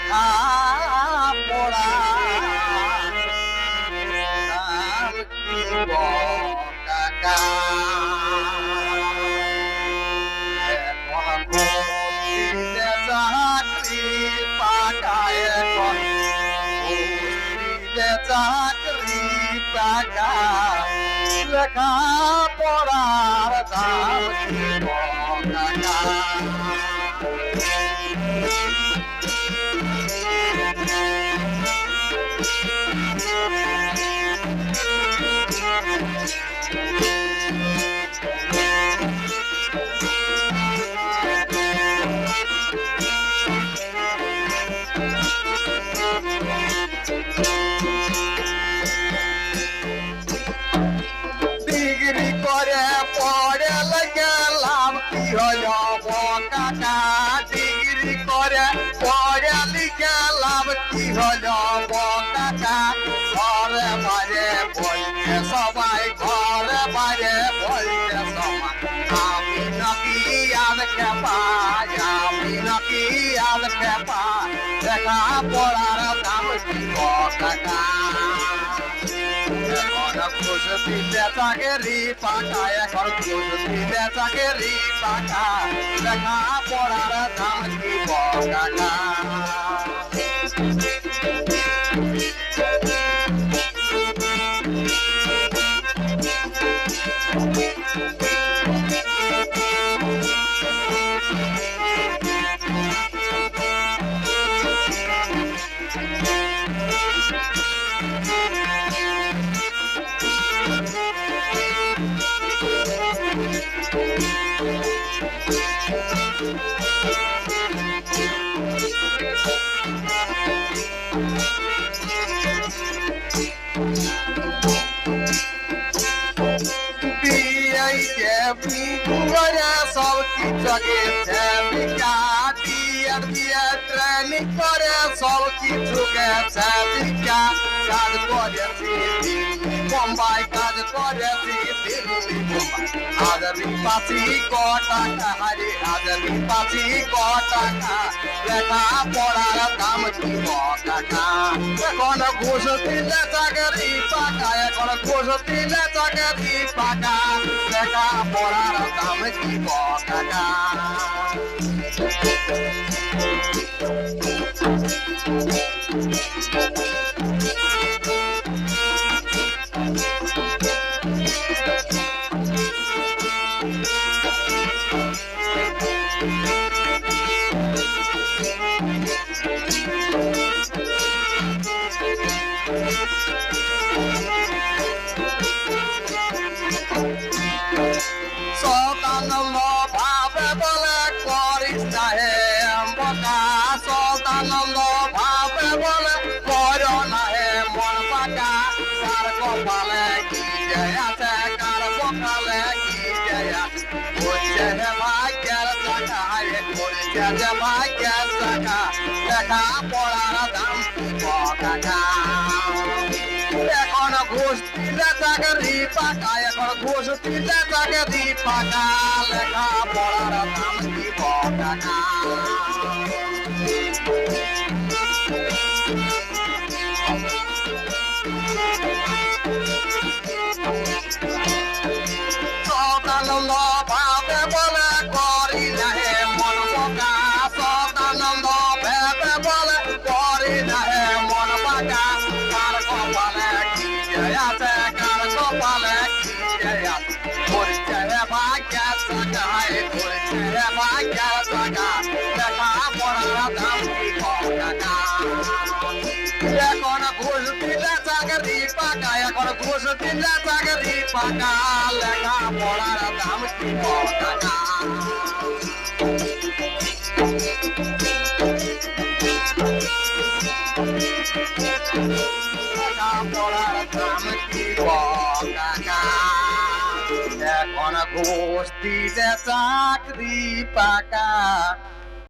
পড়া নাম কি গো কাকা এখন ঘুরতে চাকরি পাকায় এখন ঘুরতে চাকরি পাকা লেখা পড়ার দাম কি গো কাকা ডিগ্রি করে পড়ে গেলাম কি হলো কাকা ডিগ্রি করে পড়ে গেলাম কি হলো কাকা ঘরে বাইরে বলছে সবাই ঘরে বাইরে বলছে সবাই আমি নাকি আর খেপাই আমি নাকি আর খেপাই দেখা পড়ার দাম কি কাকা এখন ঘুষ দিতে চাকরি পাকা এখন ঘুষ দিতে চাকরি পাকা লেখা পড়ার দাম কি কাকা সব কিছু বিকা দিয়ে ট্রেনিং করে সব কিছু গেছে বিকা কাজ করেছি মুম্বাই কাজ করেছি দিল্লি মুম্বাই হাজারি পাঁচি টাকা হারি হাজারি পাঁচি টাকা লেখা পড়ার দাম কি টাকা এখন ঘুষ দিলে চাকরি পাকা এখন ঘুষ দিলে চাকরি পাকা লেখা পড়ার দাম কি টাকা সদানন্দ ভাবে বলে করিস না হে বোকা সদানন্দ ভাবে বলে কর না হে মন পাকা কার কপালে কি যে আছে কার কপালে কি যে আছে বলছে হে ভাগ্যের টাকা হে বলছে যে ভাগ্যের টাকা লেখা পড়ার দাম কাকা এখন ঘুষ দিলে চাকরি পাকা এখন ঘুষ দিলে চাকরি পাকা লেখা পড়ার দাম কি কাকা সদানন্দ ভাবে বলে করি না হে মন পাকা সদানন্দ ভেবে বলে করি না হে মন পাকা কার কপালে কি যে আছে কার কপালে কি যে আছে বলছে হে ভাগ্যের টাকা হে বলছে হে ভাগ্যের টাকা লেখা পড়ার দাম কি কাকা এখন ঘুষ দিলে চাকরি পাকা এখন ঘুষ দিলে চাকরি পাকা লেখা পড়ার দাম কি কাকা লেখা পড়ার দাম কি কাকা এখন ঘুষ দিলে চাকরি পাকা